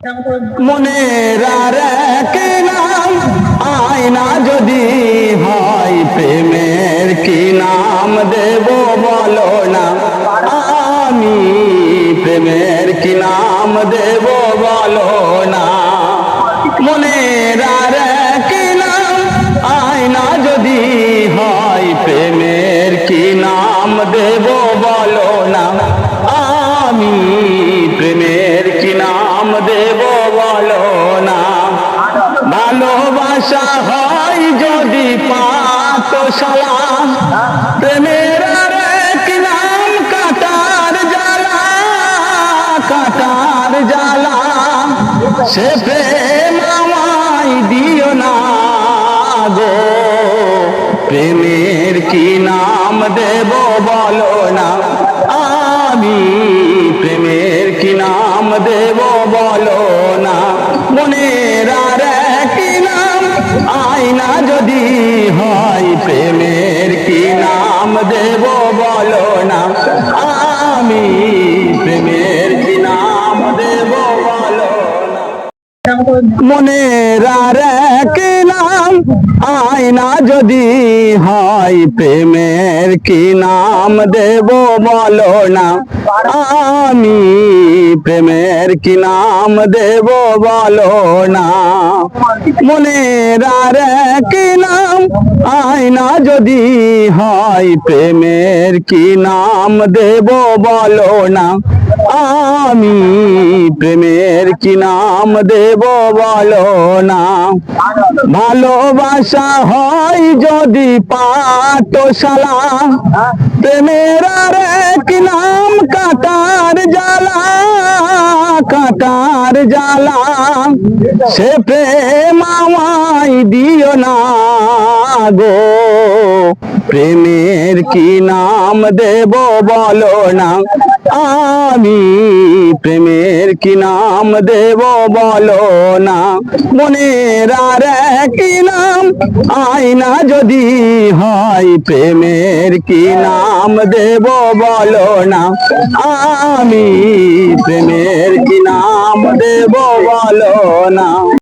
মনের আর এক নাম আয়না যদি হয় প্রেমের কি নাম দেব বলো না। আমি প্রেমের কি নাম দেব বলো না। মনের আর এক নাম আয়না যদি হয় প্রেমের কি নাম দেব বলো না। আমি প্রেমের কি নাম দেব বলো না। ভালোবাসা হয় যদি পাঠশালা প্রেমের আর এক নাম কাটার জ্বালা। কাটার জ্বালা সে প্রেম আমায় দিও না গো। প্রেমের কি নাম দেব বলো না। আমি প্রেমের কি নাম দেব বলো না। মনের আর এক নাম আয়না যদি হয় প্রেমের কি নাম দেব বলো না। আমি প্রেমের কি নাম দেব বলো না। মনের আর এক নাম আয়না যদি হয় প্রেমের কি নাম দেব বলো না। আমি প্রেমের কি নাম দেব বলো না। মনের আর এক নাম আয়না যদি হয় প্রেমের কি নাম দেব বলো না। আমি প্রেমের কি নাম দেব বলো না। ভালোবাসা হয় যদি পাঠশালা প্রেমের আর এক নাম কাটার জ্বালা। কাটার জ্বালা সে প্রেম আমায় দিও না গো। প্রেমের কি নাম দেব বলো না। আমি প্রেমের কি নাম দেব বলো না। মনের আর এক নাম আয়না যদি হয় প্রেমের কি নাম দেব বলো না। আমি প্রেমের কি নাম দেব বলো না।